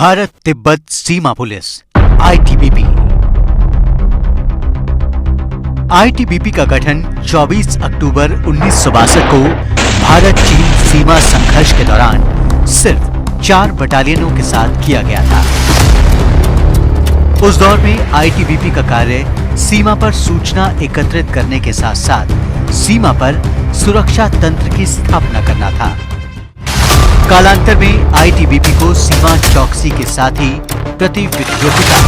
भारत तिब्बत सीमा police ITBP. ITBP का गठन 24 अक्टूबर 1962 को भारत चीन सीमा संघर्ष के दौरान सिर्फ 4 बटालियनों के साथ किया गया था। उस दौर में आईटीबीपी का कार्य सीमा पर सूचना एकत्रित करने के साथ साथ सीमा पर सुरक्षा तंत्र की स्थापना करना था। कालांतर में आईटीबीपी को सीमा चौकसी के साथ ही प्रति विद्रोहिता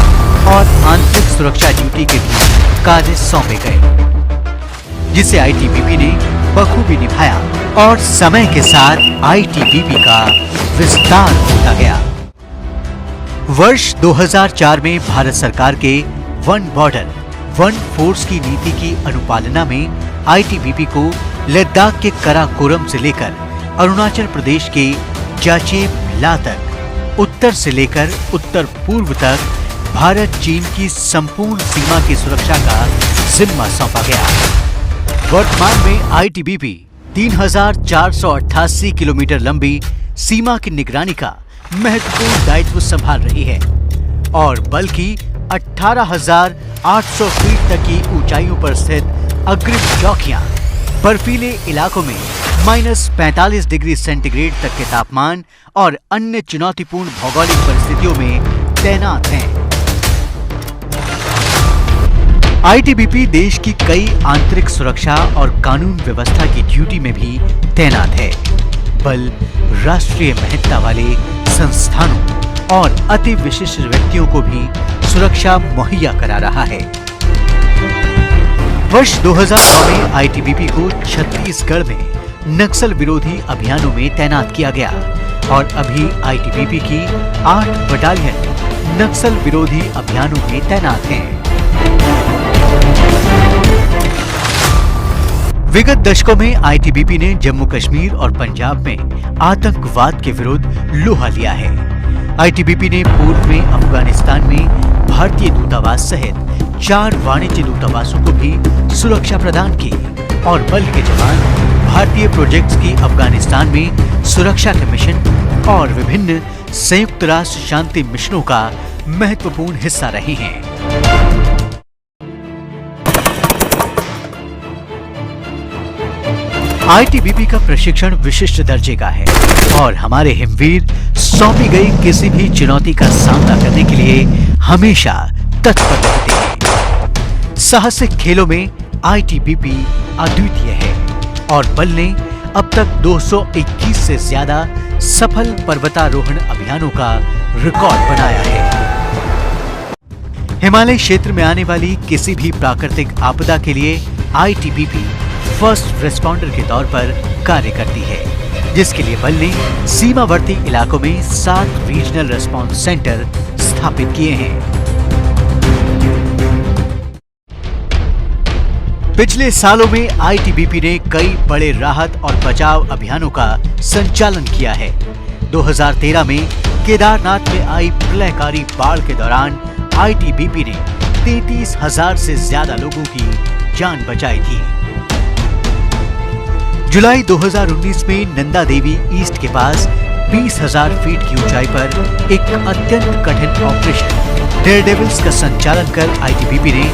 और आंतरिक सुरक्षा ड्यूटी के भी कार्य सौंपे गए, जिसे आईटीबीपी ने बखूबी निभाया और समय के साथ आईटीबीपी का विस्तार होता गया। वर्ष 2004 में भारत सरकार के वन बॉर्डर वन फोर्स की नीति की अनुपालना में आईटीबीपी को लद्दाख के कराकोरम से लेकर अरुणाचल प्रदेश के जाचेला तक, उत्तर से लेकर उत्तर पूर्व तक भारत चीन की संपूर्ण सीमा की सुरक्षा का जिम्मा सौंपा गया। वर्तमान में आईटीबीपी 3488 किलोमीटर लंबी सीमा की निगरानी का महत्वपूर्ण दायित्व संभाल रही है और बल की 18,800 फीट तक की ऊंचाइयों पर स्थित अग्रिम चौकियां बर्फीले इलाकों में -45 डिग्री सेंटीग्रेड तक के तापमान और अन्य चुनौतीपूर्ण भौगोलिक परिस्थितियों में तैनात हैं। आईटीबीपी देश की कई आंतरिक सुरक्षा और कानून व्यवस्था की ड्यूटी में भी तैनात है। बल राष्ट्रीय महत्ता वाले संस्थानों और अति विशिष्ट व्यक्तियों को भी सुरक्षा मुहैया करा रहा है। वर्ष 2009 में आईटीबीपी को छत्तीसगढ़ में नक्सल विरोधी अभियानों में तैनात किया गया और अभी आईटीबीपी की 8 बटालियन नक्सल विरोधी अभियानों में तैनात हैं। विगत दशकों में आईटीबीपी ने जम्मू कश्मीर और पंजाब में आतंकवाद के विरुद्ध लोहा लिया है। आईटीबीपी ने पूर्व में अफगानिस्तान में भारतीय दूतावास सहित 4 वाणिज्य दूतावासों को भी सुरक्षा प्रदान की और बल के जवान भारतीय प्रोजेक्ट्स की अफगानिस्तान में सुरक्षा के मिशन और विभिन्न संयुक्त राष्ट्र शांति मिशनों का महत्वपूर्ण हिस्सा रहे हैं। आईटीबीपी का प्रशिक्षण विशिष्ट दर्जे का है और हमारे हिमवीर सौंपी गई किसी भी चुनौती का सामना करने के लिए हमेशा तत्पर रहते हैं। साहसिक खेलों में आईटीबीपी अद्वितीय है और बल ने अब तक 221 से ज्यादा सफल पर्वतारोहण अभियानों का रिकॉर्ड बनाया है। हिमालय क्षेत्र में आने वाली किसी भी प्राकृतिक आपदा के लिए आईटीबीपी फर्स्ट रिस्पॉन्डर के तौर पर कार्य करती है, जिसके लिए बल ने सीमावर्ती इलाकों में 7 रीजनल रिस्पॉन्स सेंटर स्थापित किए हैं। पिछले सालों में आईटीबीपी ने कई बड़े राहत और बचाव अभियानों का संचालन किया है। 2013 में केदारनाथ में आई प्रलयकारी बाढ़ के दौरान आईटीबीपी ने 33,000 से ज्यादा लोगों की जान बचाई थी। जुलाई 2019 में नंदा देवी ईस्ट के पास 20,000 फीट की ऊंचाई पर एक अत्यंत कठिन ऑपरेशन डेयरडेविल्स का संचालन कर आईटीबीपी ने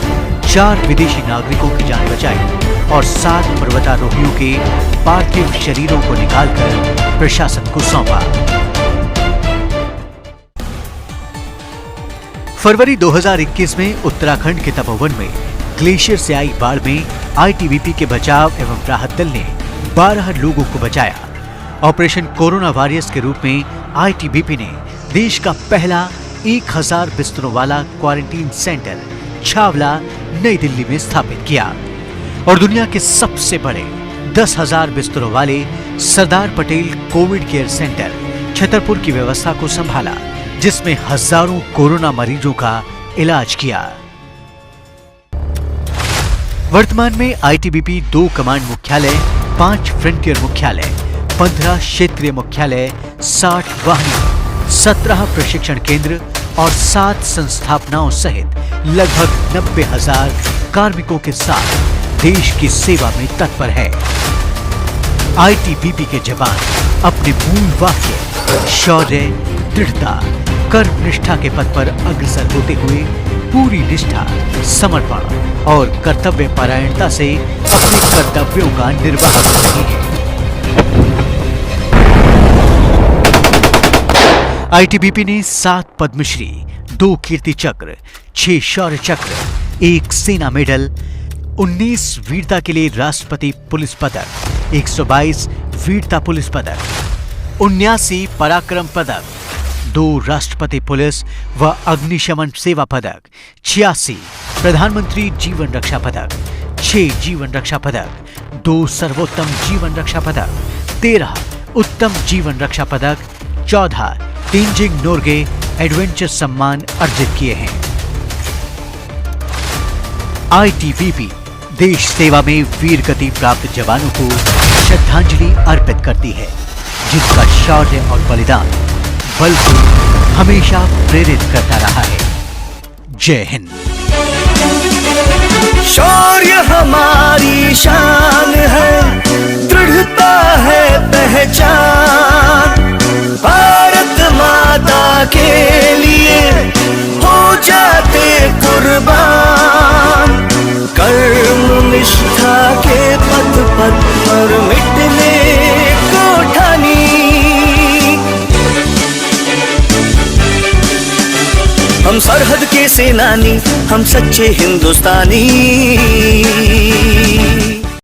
4 विदेशी नागरिकों की जान बचाई और 7 पर्वतारोहियों के पार्थिव शरीरों को निकालकर प्रशासन को सौंपा। फरवरी 2021 में उत्तराखंड के तपोवन में ग्लेशियर से आई बाढ़ में आईटीबीपी के बचाव एवं राहत दल ने 12 लोगों को बचाया। ऑपरेशन कोरोना वॉरियर्स के रूप में आईटीबीपी ने देश का पहला 1000 बिस्तरों वाला क्वारंटीन सेंटर छावला नई दिल्ली में स्थापित किया और दुनिया के सबसे बड़े 10,000 बिस्तरों वाले Sardar Patel Covid care centre Chhatarpur की व्यवस्था को संभाला, जिसमें हजारों कोरोना मरीजों का इलाज किया। वर्तमान में आईटीबीपी 2 कमांड मुख्यालय, 5 फ्रंटियर मुख्यालय, 15 क्षेत्रीय मुख्यालय, 60 वाहिनी, 17 प्रशिक्षण केंद्र और 7 संस्थापनाओं सहित लगभग 90,000 कार्मिकों के साथ देश की सेवा में तत्पर है। आईटीबीपी के जवान अपने मूल वाक्य शौर्य, दृढ़ता, कर्म निष्ठा के पथ पर अग्रसर होते हुए पूरी निष्ठा, समर्पण और कर्तव्य परायणता से अपने कर्तव्यों का निर्वाह कर रही है। आईटीबीपी ने 7 पद्मश्री, 2 कीर्ति चक्र, 6 शौर्य चक्र, 1 सेना मेडल, 19 वीरता के लिए राष्ट्रपति पुलिस पदक, 122 वीरता पुलिस पदक, 79 पराक्रम पदक, 2 राष्ट्रपति पुलिस व अग्निशमन सेवा पदक, 86 प्रधानमंत्री जीवन रक्षा पदक, 6 जीवन रक्षा पदक, 2 सर्वोत्तम जीवन रक्षा पदक, 13 उत्तम जीवन रक्षा पदक, 14 तेंजिंग नोर्गे एडवेंचर सम्मान अर्जित किए हैं। आईटीबीपी देश सेवा में वीर गति प्राप्त जवानों को श्रद्धांजलि अर्पित करती है, जिनका शौर्य और बलिदान बल को हमेशा प्रेरित करता रहा है। जय हिंद। शौर्य हमारी शान है, दृढ़ता है पहचान, भारत माता के लिए हो जाते कुर्बान, कर्म निष्ठा के पथ पर मिटने को ठानी, हम सरहद के सेनानी, हम सच्चे हिंदुस्तानी।